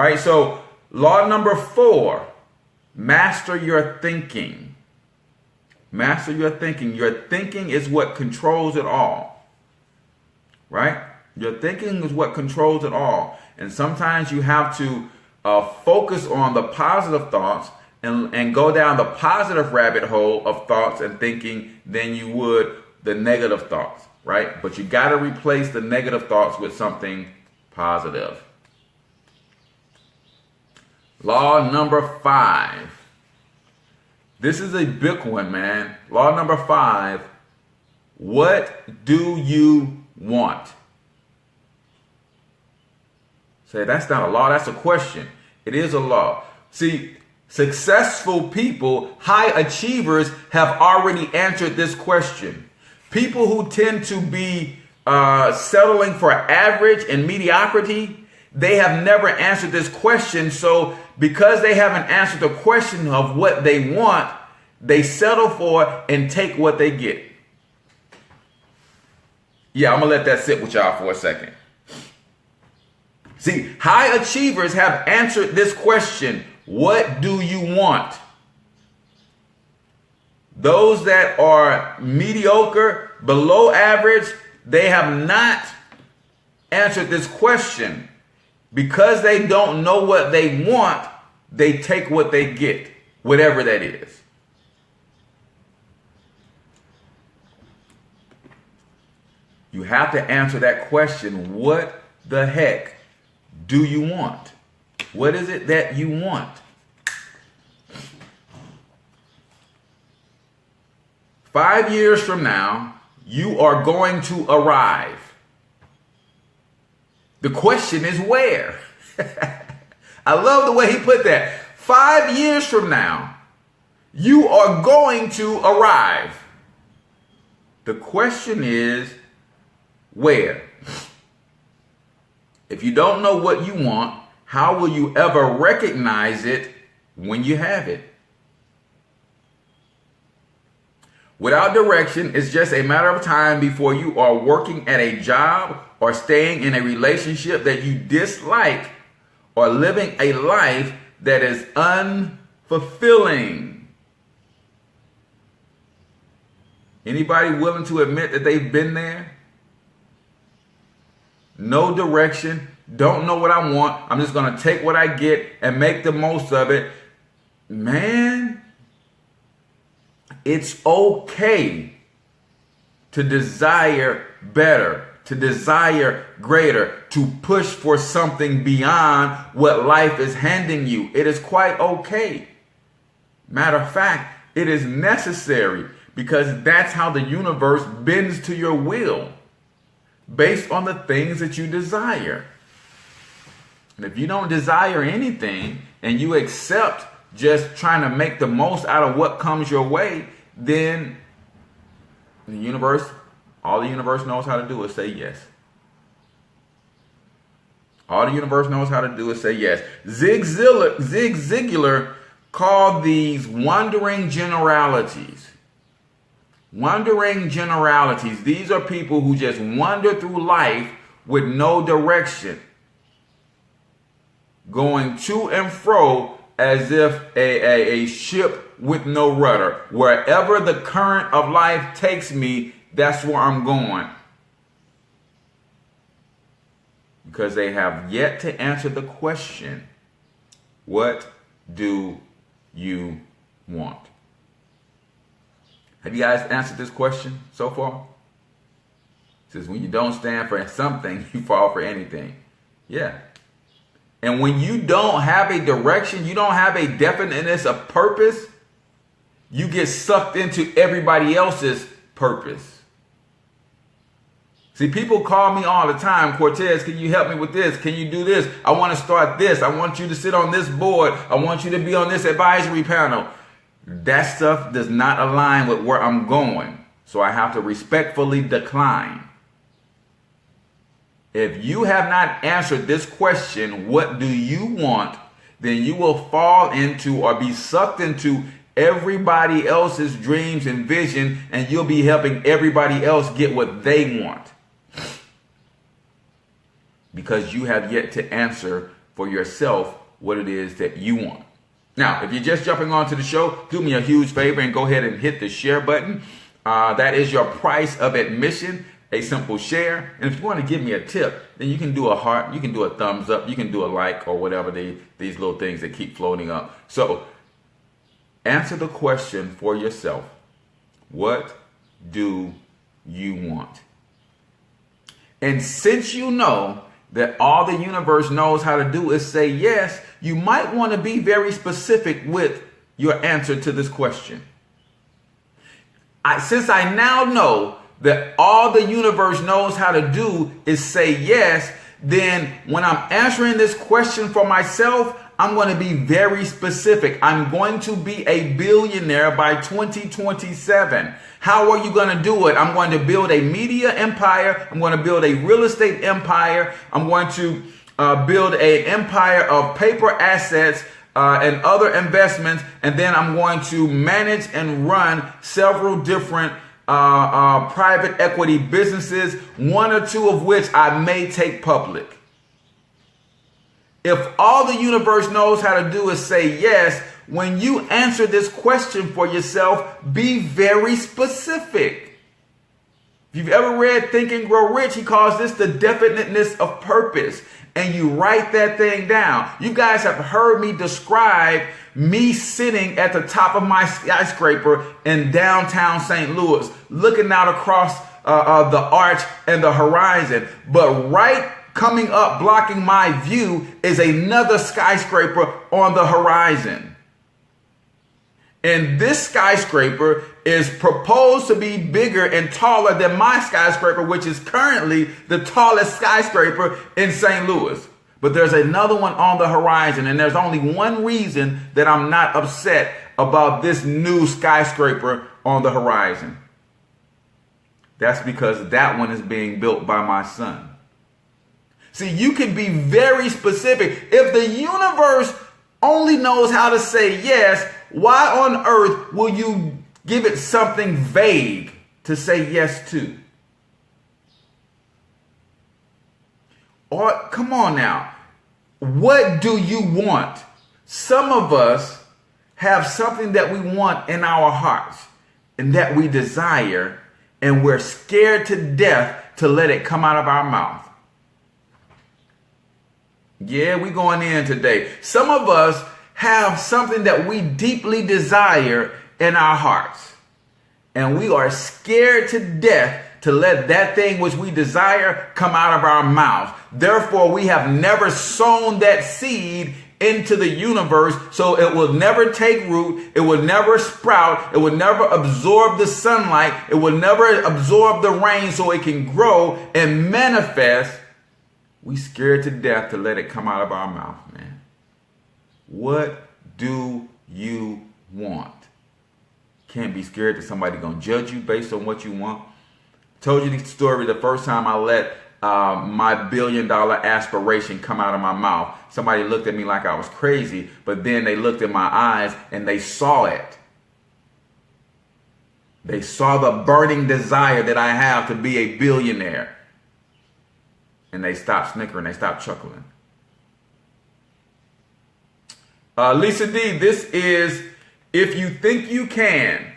right? So law number 4, master your thinking. Master your thinking. Your thinking is what controls it all, right? Your thinking is what controls it all. And sometimes you have to focus on the positive thoughts and go down the positive rabbit hole of thoughts and thinking than you would the negative thoughts, right? But you got to replace the negative thoughts with something positive. Law number 5. This is a big one, man. Law number 5. What do you want? Say, that's not a law, that's a question. It is a law. See, successful people, high achievers have already answered this question. People who tend to be settling for average and mediocrity, they have never answered this question. So because they haven't answered the question of what they want, they settle for and take what they get. Yeah, I'm going to let that sit with y'all for a second. See, high achievers have answered this question. What do you want? Those that are mediocre, below average, they have not answered this question. Because they don't know what they want, they take what they get, whatever that is. You have to answer that question. What the heck do you want? What is it that you want? 5 years from now, you are going to arrive. The question is where? I love the way he put that. 5 years from now, you are going to arrive. The question is where? If you don't know what you want, how will you ever recognize it when you have it? Without direction, it's just a matter of time before you are working at a job or staying in a relationship that you dislike or living a life that is unfulfilling. Anybody willing to admit that they've been there? No direction, don't know what I want. I'm just going to take what I get and make the most of it. Man, it's okay to desire better, to desire greater, to push for something beyond what life is handing you. It is quite okay. Matter of fact, it is necessary because that's how the universe bends to your will based on the things that you desire. And if you don't desire anything and you accept just trying to make the most out of what comes your way, then the universe, all the universe knows how to do is say yes. All the universe knows how to do is say yes. Zig Ziglar called these wandering generalities. Wandering generalities. These are people who just wander through life with no direction, going to and fro as if a ship with no rudder. Wherever the current of life takes me, that's where I'm going. Because they have yet to answer the question, what do you want? Have you guys answered this question so far? It says when you don't stand for something, you fall for anything. Yeah. And when you don't have a direction, you don't have a definiteness of purpose, you get sucked into everybody else's purpose. See, people call me all the time, Cortez, can you help me with this? Can you do this? I want to start this. I want you to sit on this board. I want you to be on this advisory panel. That stuff does not align with where I'm going. So I have to respectfully decline. If you have not answered this question, what do you want? Then you will fall into or be sucked into everybody else's dreams and vision, and you'll be helping everybody else get what they want. Because you have yet to answer for yourself what it is that you want. Now, if you're just jumping onto the show, do me a huge favor and go ahead and hit the share button. That is your price of admission, a simple share. And if you want to give me a tip, then you can do a heart, you can do a thumbs up, you can do a like, or whatever these little things that keep floating up. So answer the question for yourself. What do you want? And since you know that all the universe knows how to do is say yes, you might want to be very specific with your answer to this question. Since I now know that all the universe knows how to do is say yes, then when I'm answering this question for myself, I'm going to be very specific. I'm going to be a billionaire by 2027. How are you going to do it? I'm going to build a media empire. I'm going to build a real estate empire. I'm going to build an empire of paper assets and other investments. And then I'm going to manage and run several different private equity businesses, one or two of which I may take public. If all the universe knows how to do is say yes, when you answer this question for yourself, be very specific. If you've ever read Think and Grow Rich, he calls this the definiteness of purpose. And you write that thing down. You guys have heard me describe me sitting at the top of my skyscraper in downtown St. Louis, looking out across the arch and the horizon. But right coming up, blocking my view, is another skyscraper on the horizon. And this skyscraper is proposed to be bigger and taller than my skyscraper, which is currently the tallest skyscraper in St. Louis. But there's another one on the horizon, and there's only one reason that I'm not upset about this new skyscraper on the horizon. That's because that one is being built by my son. See, you can be very specific. If the universe only knows how to say yes, why on earth will you give it something vague to say yes to? Or, come on now, what do you want? Some of us have something that we want in our hearts and that we desire, and we're scared to death to let it come out of our mouth. Yeah, we going in today. Some of us have something that we deeply desire in our hearts, and we are scared to death to let that thing which we desire come out of our mouths. Therefore, we have never sown that seed into the universe, so it will never take root, it will never sprout, it will never absorb the sunlight, it will never absorb the rain so it can grow and manifest. We scared to death to let it come out of our mouth, man. What do you want? Can't be scared that somebody gonna judge you based on what you want. Told you the story the first time I let my $1 billion aspiration come out of my mouth. Somebody looked at me like I was crazy, but then they looked in my eyes and they saw it. They saw the burning desire that I have to be a billionaire. And they stopped snickering, they stopped chuckling. Lisa D, this is If You Think You Can,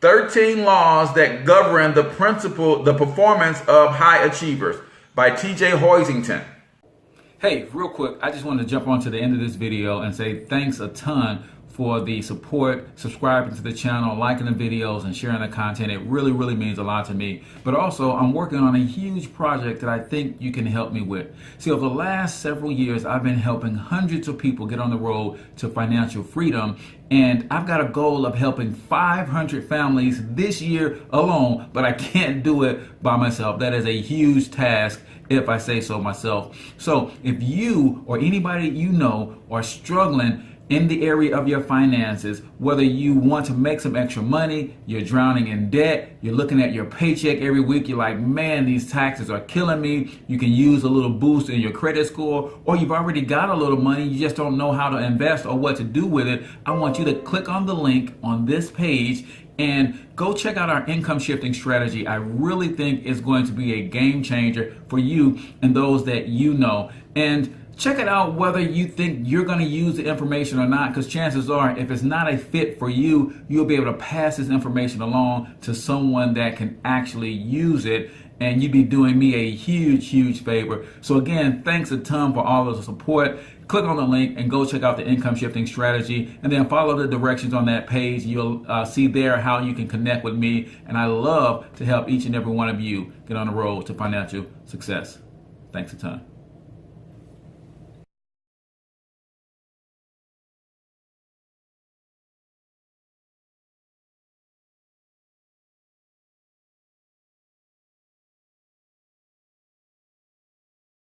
13 Laws That Govern the Performance of High Achievers by TJ Hoisington. Hey, real quick, I just wanted to jump on to the end of this video and say thanks a ton for the support, subscribing to the channel, liking the videos, and sharing the content. It really, really means a lot to me. But also, I'm working on a huge project that I think you can help me with. See, over the last several years, I've been helping hundreds of people get on the road to financial freedom. And I've got a goal of helping 500 families this year alone, but I can't do it by myself. That is a huge task, if I say so myself. So if you or anybody you know are struggling in the area of your finances, whether you want to make some extra money, you're drowning in debt, you're looking at your paycheck every week, you're like, man, these taxes are killing me, you can use a little boost in your credit score, or you've already got a little money, you just don't know how to invest or what to do with it, I want you to click on the link on this page and go check out our income shifting strategy. I really think it's going to be a game changer for you and those that you know. And Check it out whether you think you're going to use the information or not, because chances are, if it's not a fit for you, you'll be able to pass this information along to someone that can actually use it, and you'd be doing me a huge, huge favor. So again, thanks a ton for all of the support. Click on the link and go check out the income shifting strategy, and then follow the directions on that page. You'll see there how you can connect with me, and I love to help each and every one of you get on the road to financial success. Thanks a ton.